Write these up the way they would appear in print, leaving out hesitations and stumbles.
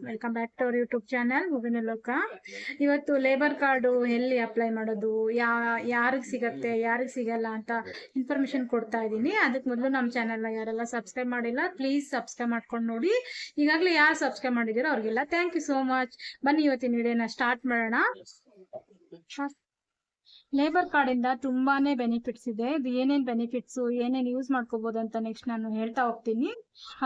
Welcome back to our YouTube channel ಹೂವಿನ ಲೋಕ. ಇವತ್ತು ಲೇಬರ್ ಕಾರ್ಡು ಎಲ್ಲಿ ಅಪ್ಲೈ ಮಾಡೋದು, ಯಾರಿಗೆ ಸಿಗತ್ತೆ ಯಾರಿಗೆ ಸಿಗಲ್ಲ ಅಂತ ಇನ್ಫಾರ್ಮೇಶನ್ ಕೊಡ್ತಾ ಇದ್ದೀನಿ. ಅದಕ್ಕೆ ಮೊದಲು ನಮ್ಮ ಚಾನಲ್ನ ಯಾರೆಲ್ಲ ಸಬ್ಸ್ಕ್ರೈಬ್ ಮಾಡಿಲ್ಲ ಪ್ಲೀಸ್ ಸಬ್ಸ್ಕ್ರೈಬ್ ಮಾಡ್ಕೊಂಡು ನೋಡಿ. ಈಗಾಗಲೇ ಯಾರು ಸಬ್ಸ್ಕ್ರೈಬ್ ಮಾಡಿದ್ದೀರೋ ಅವ್ರಿಗೆಲ್ಲ ಥ್ಯಾಂಕ್ ಯು ಸೋ ಮಚ್. ಬನ್ನಿ ಇವತ್ತಿನ ವಿಡಿಯೋನ ಸ್ಟಾರ್ಟ್ ಮಾಡೋಣ. ಲೇಬರ್ ಕಾರ್ಡ್ ಇಂದ ತುಂಬಾನೇ ಬೆನಿಫಿಟ್ಸ್ ಇದೆ. ಇದು ಏನೇನ್ ಬೆನಿಫಿಟ್ಸ್, ಏನೇನ್ ಯೂಸ್ ಮಾಡ್ಕೋಬಹುದು ಅಂತ ನೆಕ್ಸ್ಟ್ ನಾನು ಹೇಳ್ತಾ ಹೋಗ್ತೀನಿ.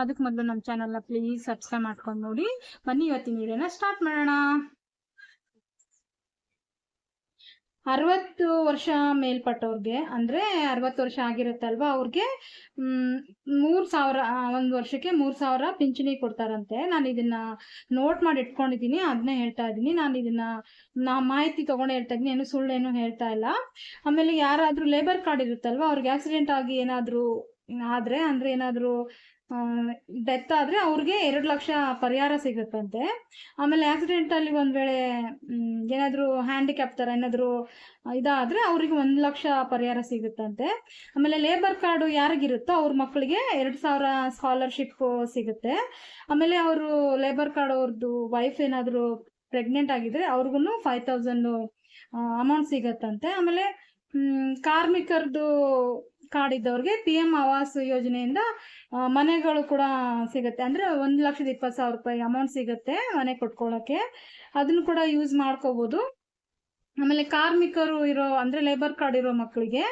ಅದಕ್ಕೆ ಮೊದಲು ನಮ್ಮ ಚಾನಲ್ನ ಪ್ಲೀಸ್ ಸಬ್ಸ್ಕ್ರೈಬ್ ಮಾಡ್ಕೊಂಡು ನೋಡಿ. ಬನ್ನಿ ಇವತ್ತಿನ ವಿಡಿಯೋನ ಸ್ಟಾರ್ಟ್ ಮಾಡೋಣ. 60 ವರ್ಷ ಮೇಲ್ಪಟ್ಟವ್ರಿಗೆ ಅಂದ್ರೆ 60 ವರ್ಷ ಆಗಿರುತ್ತಲ್ವಾ ಅವ್ರಿಗೆ 3,000 ಒಂದು ವರ್ಷಕ್ಕೆ 3,000 ಪಿಂಚಣಿ ಕೊಡ್ತಾರಂತೆ. ನಾನು ಇದನ್ನ ನೋಟ್ ಮಾಡಿ ಇಟ್ಕೊಂಡಿದ್ದೀನಿ, ಅದನ್ನೇ ಹೇಳ್ತಾ ಇದ್ದೀನಿ. ನಾನು ಇದನ್ನ ಮಾಹಿತಿ ತಗೊಂಡು ಹೇಳ್ತಾ ಇದ್ದೀನಿ, ಏನು ಸುಳ್ಳೇನು ಹೇಳ್ತಾ ಇಲ್ಲ. ಆಮೇಲೆ ಯಾರಾದ್ರೂ ಲೇಬರ್ ಕಾರ್ಡ್ ಇರುತ್ತಲ್ವಾ ಅವ್ರಿಗೆ ಆಕ್ಸಿಡೆಂಟ್ ಆಗಿ ಏನಾದ್ರೂ ಆದ್ರೆ ಅಂದ್ರೆ ಏನಾದ್ರೂ ಡೆತ್ ಆದ್ರೆ ಅವ್ರಿಗೆ 2 ಲಕ್ಷ ಪರಿಹಾರ ಸಿಗುತ್ತಂತೆ. ಆಮೇಲೆ ಆಕ್ಸಿಡೆಂಟ್ ಅಲ್ಲಿ ಒಂದ್ ವೇಳೆ ಏನಾದ್ರು ಹ್ಯಾಂಡಿಕ್ಯಾಪ್ ತರ ಏನಾದ್ರು ಇದಾದ್ರೆ ಅವ್ರಿಗೆ 1 ಲಕ್ಷ ಪರಿಹಾರ ಸಿಗುತ್ತಂತೆ. ಆಮೇಲೆ ಲೇಬರ್ ಕಾರ್ಡ್ ಯಾರಿಗಿರುತ್ತೋ ಅವ್ರ ಮಕ್ಕಳಿಗೆ 2,000 ಸ್ಕಾಲರ್ಶಿಪ್ ಸಿಗುತ್ತೆ. ಆಮೇಲೆ ಅವರು ಲೇಬರ್ ಕಾರ್ಡ್ ಅವ್ರದ್ದು ವೈಫ್ ಏನಾದ್ರು ಪ್ರೆಗ್ನೆಂಟ್ ಆಗಿದ್ರೆ ಅವ್ರಿಗೂ 5,000 ಅಮೌಂಟ್ ಸಿಗತ್ತಂತೆ. ಆಮೇಲೆ ಕಾರ್ಮಿಕರದ್ದು ಕಾರ್ಡ್ ಇದ್ದವ್ರಿಗೆ PM ಆವಾಸ್ ಯೋಜನೆಯಿಂದ ಮನೆಗಳು ಕೂಡ ಸಿಗುತ್ತೆ. ಅಂದ್ರೆ 1,20,000 ರೂಪಾಯಿ ಅಮೌಂಟ್ ಸಿಗುತ್ತೆ ಮನೆ ಕೊಟ್ಕೊಳ್ಳೋಕೆ. ಅದನ್ನು ಕೂಡ ಯೂಸ್ ಮಾಡ್ಕೋಬಹುದು. ಆಮೇಲೆ ಕಾರ್ಮಿಕರು ಇರೋ ಅಂದ್ರೆ ಲೇಬರ್ ಕಾರ್ಡ್ ಇರೋ ಮಕ್ಕಳಿಗೆ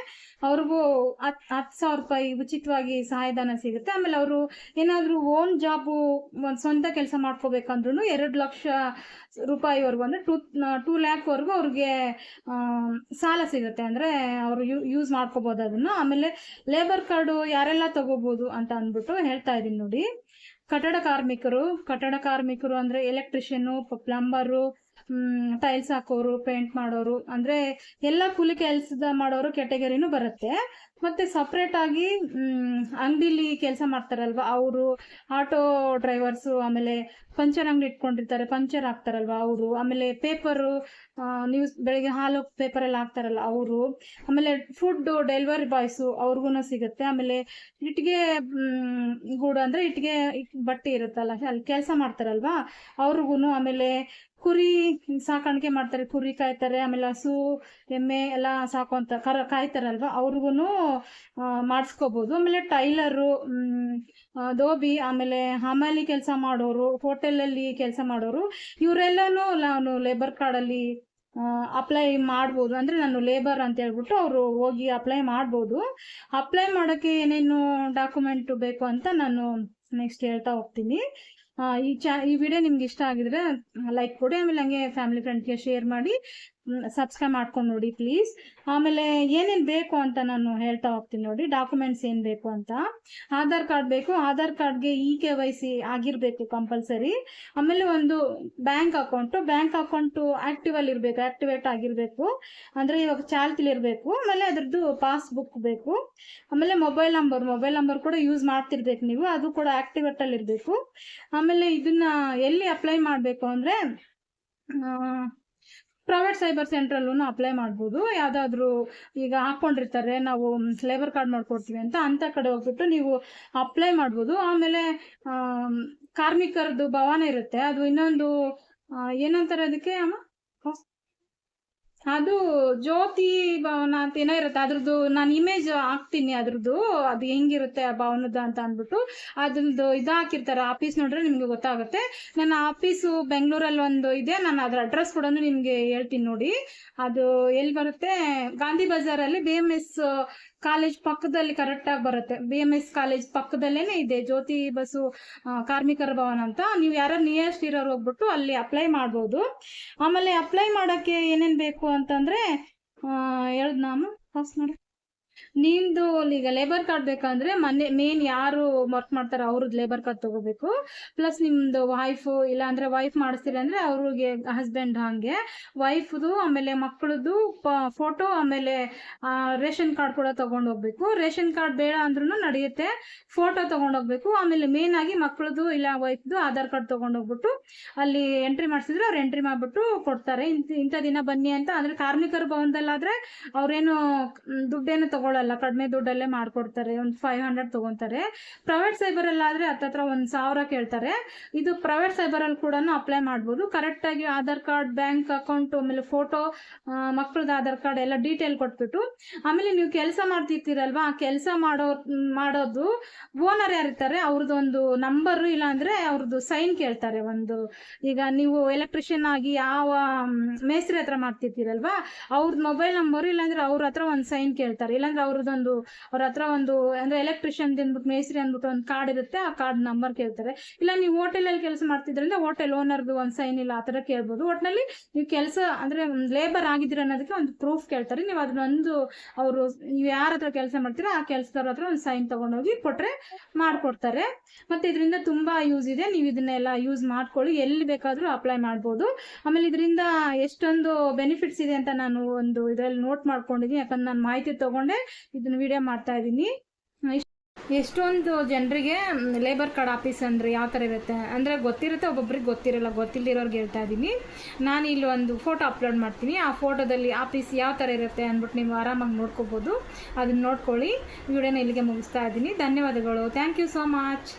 ಅವ್ರಿಗೂ 10,000 ರೂಪಾಯಿ ಉಚಿತವಾಗಿ ಸಹಾಯಧನ ಸಿಗುತ್ತೆ. ಆಮೇಲೆ ಅವರು ಏನಾದ್ರು ಓನ್ ಜಾಬ್ ಸ್ವಂತ ಕೆಲಸ ಮಾಡ್ಕೋಬೇಕಂದ್ರೂ 2 ಲಕ್ಷ ರೂಪಾಯಿವರೆಗೂ ಅಂದ್ರೆ 2 ಲ್ಯಾಕ್ ವರೆಗೂ ಅವ್ರಿಗೆ ಸಾಲ ಸಿಗುತ್ತೆ. ಅಂದ್ರೆ ಅವರು ಯೂಸ್ ಮಾಡ್ಕೋಬಹುದು ಅದನ್ನ. ಆಮೇಲೆ ಲೇಬರ್ ಕಾರ್ಡ್ ಯಾರೆಲ್ಲ ತಗೋಬಹುದು ಅಂತ ಅಂದ್ಬಿಟ್ಟು ಹೇಳ್ತಾ ಇದೀನಿ ನೋಡಿ. ಕಟ್ಟಡ ಕಾರ್ಮಿಕರು ಅಂದ್ರೆ ಎಲೆಕ್ಟ್ರಿಷಿಯನ್, ಪ್ಲಂಬರು, ಟೈಲ್ಸ್ ಹಾಕೋರು, ಪೇಂಟ್ ಮಾಡೋರು, ಅಂದ್ರೆ ಎಲ್ಲ ಕೂಲಿ ಕೆಲಸದ ಮಾಡೋರು ಕ್ಯಾಟಗರಿನೂ ಬರುತ್ತೆ. ಮತ್ತೆ ಸಪ್ರೇಟ್ ಆಗಿ ಅಂಗಡಿಲಿ ಕೆಲಸ ಮಾಡ್ತಾರಲ್ವಾ ಅವರು, ಆಟೋ ಡ್ರೈವರ್ಸು, ಆಮೇಲೆ ಪಂಚರ್ ಅಂಗಡಿ ಇಟ್ಕೊಂಡಿರ್ತಾರೆ, ಪಂಚರ್ ಹಾಕ್ತಾರಲ್ವಾ ಅವರು, ಆಮೇಲೆ ಪೇಪರು ನ್ಯೂಸ್ ಬೆಳಿಗ್ಗೆ ಹಾಲು ಪೇಪರಲ್ಲಿ ಹಾಕ್ತಾರಲ್ಲ ಅವರು, ಆಮೇಲೆ ಫುಡ್ ಡೆಲಿವರಿ ಬಾಯ್ಸು ಅವ್ರಿಗೂ ಸಿಗುತ್ತೆ. ಆಮೇಲೆ ಇಟ್ಟಿಗೆ ಗೂಡು ಅಂದ್ರೆ ಇಟ್ಟಿಗೆ ಬಟ್ಟೆ ಇರುತ್ತಲ್ಲ ಅಲ್ಲಿ ಕೆಲಸ ಮಾಡ್ತಾರಲ್ವಾ ಅವ್ರಿಗೂ. ಆಮೇಲೆ ಕುರಿ ಸಾಕಾಣಿಕೆ ಮಾಡ್ತಾರೆ, ಕುರಿ ಕಾಯ್ತಾರೆ, ಆಮೇಲೆ ಹಸು ಎಮ್ಮೆ ಎಲ್ಲ ಸಾಕುವಂತ ಕಾಯ್ತಾರಲ್ವಾ ಅವ್ರಿಗೂ ಮಾಡಿಸ್ಕೋಬಹುದು. ಆಮೇಲೆ ಟೈಲರು, ದೋಬಿ, ಆಮೇಲೆ ಹಮಾಲಿ ಕೆಲಸ ಮಾಡೋರು, ಹೋಟೆಲಲ್ಲಿ ಕೆಲಸ ಮಾಡೋರು, ಇವರೆಲ್ಲಾನು ನಾನು ಲೇಬರ್ ಕಾರ್ಡ್ ಅಲ್ಲಿ ಅಪ್ಲೈ ಮಾಡ್ಬೋದು. ಅಂದ್ರೆ ನಾನು ಲೇಬರ್ ಅಂತ ಹೇಳ್ಬಿಟ್ಟು ಅವರು ಹೋಗಿ ಅಪ್ಲೈ ಮಾಡ್ಬೋದು. ಅಪ್ಲೈ ಮಾಡೋಕ್ಕೆ ಏನೇನು ಡಾಕ್ಯುಮೆಂಟ್ ಬೇಕು ಅಂತ ನಾನು ನೆಕ್ಸ್ಟ್ ಹೇಳ್ತಾ ಹೋಗ್ತೀನಿ. ಈ ವಿಡಿಯೋ ನಿಮ್ಗೆ ಇಷ್ಟ ಆಗಿದ್ರೆ ಲೈಕ್ ಕೊಡಿ, ಆಮೇಲೆ ಹಂಗೆ ಫ್ಯಾಮಿಲಿ ಫ್ರೆಂಡ್ಸ್ಗೆ ಶೇರ್ ಮಾಡಿ, ಸಬ್ಸ್ಕ್ರೈಬ್ ಮಾಡ್ಕೊಂಡು ನೋಡಿ ಪ್ಲೀಸ್. ಆಮೇಲೆ ಏನೇನು ಬೇಕು ಅಂತ ನಾನು ಹೇಳ್ತಾ ಹೋಗ್ತೀನಿ ನೋಡಿ. ಡಾಕ್ಯುಮೆಂಟ್ಸ್ ಏನು ಬೇಕು ಅಂತ: ಆಧಾರ್ ಕಾರ್ಡ್ ಬೇಕು, ಆಧಾರ್ ಕಾರ್ಡ್ಗೆ KYC ಆಗಿರಬೇಕು ಕಂಪಲ್ಸರಿ. ಆಮೇಲೆ ಒಂದು ಬ್ಯಾಂಕ್ ಅಕೌಂಟು ಆಕ್ಟಿವೇಟ್ ಆಗಿರಬೇಕು, ಅಂದರೆ ಇವಾಗ ಚಾಲ್ತಿಲಿರಬೇಕು. ಆಮೇಲೆ ಅದ್ರದ್ದು ಪಾಸ್ಬುಕ್ ಬೇಕು. ಆಮೇಲೆ ಮೊಬೈಲ್ ನಂಬರ್ ಕೂಡ ಯೂಸ್ ಮಾಡ್ತಿರ್ಬೇಕು ನೀವು, ಅದು ಕೂಡ ಆಕ್ಟಿವೇಟಲ್ಲಿ ಇರಬೇಕು. ಆಮೇಲೆ ಇದನ್ನ ಎಲ್ಲಿ ಅಪ್ಲೈ ಮಾಡಬೇಕು ಅಂದರೆ ಪ್ರೈವೇಟ್ ಸೈಬರ್ ಸೆಂಟ್ರಲ್ಲೂ ಅಪ್ಲೈ ಮಾಡ್ಬೋದು. ಯಾವುದಾದ್ರೂ ಈಗ ಹಾಕ್ಕೊಂಡಿರ್ತಾರೆ ನಾವು ಲೇಬರ್ ಕಾರ್ಡ್ ಮಾಡ್ಕೊಡ್ತೀವಿ ಅಂತ ಕಡೆ ಹೋಗ್ಬಿಟ್ಟು ನೀವು ಅಪ್ಲೈ ಮಾಡ್ಬೋದು. ಆಮೇಲೆ ಕಾರ್ಮಿಕರದ್ದು ಭವನ ಇರುತ್ತೆ, ಅದು ಇನ್ನೊಂದು ಏನಂತಾರೆ ಅದಕ್ಕೆ ಅದು ಜ್ಯೋತಿ ಭವನ ಅಂತ ಏನೋ ಇರುತ್ತೆ, ಅದ್ರದ್ದು ನಾನು ಇಮೇಜ್ ಹಾಕ್ತೀನಿ, ಅದು ಹೆಂಗಿರುತ್ತೆ ಆ ಭವನದ ಅಂತ ಅಂದ್ಬಿಟ್ಟು. ಅದ್ರದ್ದು ಹಾಕಿರ್ತಾರೆ ಆಫೀಸ್, ನೋಡ್ರೆ ನಿಮ್ಗೆ ಗೊತ್ತಾಗುತ್ತೆ. ನನ್ನ ಆಫೀಸು ಬೆಂಗಳೂರಲ್ಲಿ ಒಂದು ಇದೆ, ನಾನು ಅದ್ರ ಅಡ್ರೆಸ್ ಕೂಡ ನಿಮ್ಗೆ ಹೇಳ್ತೀನಿ ನೋಡಿ. ಅದು ಎಲ್ಲಿ ಬರುತ್ತೆ, ಗಾಂಧಿ ಬಜಾರಲ್ಲಿ BMS ಕಾಲೇಜ್ ಪಕ್ಕದಲ್ಲಿ ಕರೆಕ್ಟಾಗಿ ಬರುತ್ತೆ. BMS ಕಾಲೇಜ್ ಪಕ್ಕದಲ್ಲೇನೆ ಇದೆ ಜ್ಯೋತಿ ಬಸು ಕಾರ್ಮಿಕರ ಭವನ ಅಂತ. ನೀವು ಯಾರು ನಿಯರೆಸ್ಟ್ ಇರೋರು ಹೋಗ್ಬಿಟ್ಟು ಅಲ್ಲಿ ಅಪ್ಲೈ ಮಾಡ್ಬೋದು. ಆಮೇಲೆ ಅಪ್ಲೈ ಮಾಡೋಕ್ಕೆ ಏನೇನು ಬೇಕು ಅಂತಂದ್ರೆ ಹೇಳ್ದು ನಾನು ಫಸ್ಟ್ ನೋಡಿ. ನಿಮ್ದು ಈಗ ಲೇಬರ್ ಕಾರ್ಡ್ ಬೇಕಂದ್ರೆ ಮೇನ್ ಯಾರು ವರ್ಕ್ ಮಾಡ್ತಾರೋ ಅವ್ರದ್ದು ಲೇಬರ್ ಕಾರ್ಡ್ ತಗೋಬೇಕು. ಪ್ಲಸ್ ನಿಮ್ದು ವೈಫು, ಇಲ್ಲ ಅಂದ್ರೆ ವೈಫ್ ಮಾಡಿಸ್ತೀರ ಅಂದ್ರೆ ಅವ್ರಿಗೆ ಹಸ್ಬೆಂಡ್, ಹಂಗೆ ವೈಫ್ದು, ಆಮೇಲೆ ಮಕ್ಕಳದು ಫೋಟೋ, ಆಮೇಲೆ ರೇಷನ್ ಕಾರ್ಡ್ ಕೂಡ ತಗೊಂಡು ಹೋಗ್ಬೇಕು. ರೇಷನ್ ಕಾರ್ಡ್ ಬೇಡ ಅಂದ್ರೂ ನಡೆಯುತ್ತೆ, ಫೋಟೋ ತಗೊಂಡೋಗ್ಬೇಕು. ಆಮೇಲೆ ಮೇನ್ ಆಗಿ ಮಕ್ಕಳದು ಇಲ್ಲ ವೈಫ್ದು ಆಧಾರ್ ಕಾರ್ಡ್ ತಗೊಂಡೋಗ್ಬಿಟ್ಟು ಅಲ್ಲಿ ಎಂಟ್ರಿ ಮಾಡಿಸಿದ್ರೆ ಅವ್ರು ಎಂಟ್ರಿ ಮಾಡ್ಬಿಟ್ಟು ಕೊಡ್ತಾರೆ. ಇಂಥ ದಿನ ಬನ್ನಿ ಅಂತ. ಅಂದ್ರೆ ಕಾರ್ಮಿಕರ ಭವನದಲ್ಲಾದ್ರೆ ಅವ್ರೇನು ದುಡ್ಡೇನು ತಗೊಳ್ಳಲ್ಲ, ಕಡಿಮೆ ದುಡ್ಡಲ್ಲೇ ಮಾಡ್ಕೊಡ್ತಾರೆ. ಒಂದು 500 ತೊಗೊತಾರೆ. ಪ್ರೈವೇಟ್ ಸೈಬರಲ್ಲಾದರೆ ಹತ್ತತ್ರ 1,000 ಕೇಳ್ತಾರೆ. ಇದು ಪ್ರೈವೇಟ್ ಸೈಬರಲ್ಲಿ ಕೂಡ ಅಪ್ಲೈ ಮಾಡ್ಬೋದು. ಕರೆಕ್ಟಾಗಿ ಆಧಾರ್ ಕಾರ್ಡ್, ಬ್ಯಾಂಕ್ ಅಕೌಂಟು, ಆಮೇಲೆ ಫೋಟೋ, ಮಕ್ಕಳದ್ದು ಆಧಾರ್ ಕಾರ್ಡ್ ಎಲ್ಲ ಡೀಟೇಲ್ ಕೊಟ್ಬಿಟ್ಟು, ಆಮೇಲೆ ನೀವು ಕೆಲಸ ಮಾಡ್ತಿರ್ತೀರಲ್ವಾ, ಆ ಕೆಲಸ ಮಾಡೋದು ಓನರ್ ಯಾರಿರ್ತಾರೆ ಅವ್ರದ್ದೊಂದು ನಂಬರು, ಇಲ್ಲಾಂದರೆ ಅವ್ರದ್ದು ಸೈನ್ ಕೇಳ್ತಾರೆ. ಈಗ ನೀವು ಎಲೆಕ್ಟ್ರಿಷಿಯನ್ ಆಗಿ ಯಾವ ಮೇಸ್ತ್ರಿ ಹತ್ರ ಮಾಡ್ತಿರ್ತೀರಲ್ವಾ, ಅವ್ರದ್ದು ಮೊಬೈಲ್ ನಂಬರು, ಇಲ್ಲಾಂದರೆ ಅವ್ರ ಹತ್ರ ಒಂದು ಸೈನ್ ಕೇಳ್ತಾರೆ. ಇಲ್ಲಾಂದರೆ ಅವ್ರ ಹತ್ರ ಅಂದರೆ ಎಲೆಕ್ಟ್ರಿಷಿಯನ್ ಅಂದ್ಬಿಟ್ಟು, ಮೇಸ್ತ್ರಿ ಅಂದ್ಬಿಟ್ಟು ಒಂದು ಕಾರ್ಡ್ ಇರುತ್ತೆ, ಆ ಕಾರ್ಡ್ ನಂಬರ್ ಕೇಳ್ತಾರೆ. ಇಲ್ಲ ನೀವು ಹೋಟೆಲಲ್ಲಿ ಕೆಲಸ ಮಾಡ್ತಿದ್ರಿಂದ ಹೋಟೆಲ್ ಓನರ್ದು ಒಂದು ಸೈನ್ ಇಲ್ಲ, ಆ ಥರ ಕೇಳ್ಬೋದು. ಒಟ್ಟಿನಲ್ಲಿ ನೀವು ಕೆಲಸ ಅಂದರೆ ಲೇಬರ್ ಆಗಿದ್ದೀರ ಅನ್ನೋದಕ್ಕೆ ಒಂದು ಪ್ರೂಫ್ ಕೇಳ್ತಾರೆ. ನೀವು ಅದನ್ನೊಂದು ನೀವು ಯಾರ ಹತ್ರ ಕೆಲಸ ಮಾಡ್ತೀರೋ ಆ ಕೆಲಸದವ್ರ ಹತ್ರ ಒಂದು ಸೈನ್ ತೊಗೊಂಡೋಗಿ ಕೊಟ್ಟರೆ ಮಾಡಿಕೊಡ್ತಾರೆ. ಮತ್ತು ಇದರಿಂದ ತುಂಬ ಯೂಸ್ ಇದೆ. ನೀವು ಇದನ್ನೆಲ್ಲ ಯೂಸ್ ಮಾಡ್ಕೊಳ್ಳಿ, ಎಲ್ಲಿ ಬೇಕಾದರೂ ಅಪ್ಲೈ ಮಾಡ್ಬೋದು. ಆಮೇಲೆ ಇದರಿಂದ ಎಷ್ಟೊಂದು ಬೆನಿಫಿಟ್ಸ್ ಇದೆ ಅಂತ ನಾನು ಇದರಲ್ಲಿ ನೋಟ್ ಮಾಡ್ಕೊಂಡಿದ್ದೀನಿ. ಯಾಕಂದ್ರೆ ನಾನು ಮಾಹಿತಿ ತೊಗೊಂಡೆ ಇದನ್ನು ವಿಡಿಯೋ ಮಾಡ್ತಾ ಇದ್ದೀನಿ. ಎಷ್ಟೊಂದು ಜನರಿಗೆ ಲೇಬರ್ ಕಾರ್ಡ್ ಆಫೀಸ್ ಅಂದರೆ ಯಾವ ಥರ ಇರುತ್ತೆ ಅಂದರೆ ಗೊತ್ತಿರುತ್ತೆ, ಒಬ್ಬೊಬ್ರಿಗೆ ಗೊತ್ತಿರಲ್ಲ. ಗೊತ್ತಿಲ್ಲದಿರೋರ್ಗೆ ಹೇಳ್ತಾ ಇದ್ದೀನಿ. ನಾನು ಇಲ್ಲಿ ಒಂದು ಫೋಟೋ ಅಪ್ಲೋಡ್ ಮಾಡ್ತೀನಿ. ಆ ಫೋಟೋದಲ್ಲಿ ಆಫೀಸ್ ಯಾವ ಥರ ಇರುತ್ತೆ ಅಂದ್ಬಿಟ್ಟು ನೀವು ಆರಾಮಾಗಿ ನೋಡ್ಕೋಬೋದು. ಅದನ್ನ ನೋಡ್ಕೊಳ್ಳಿ. ವಿಡಿಯೋನ ಇಲ್ಲಿಗೆ ಮುಗಿಸ್ತಾ ಇದ್ದೀನಿ. ಧನ್ಯವಾದಗಳು. Thank you so much.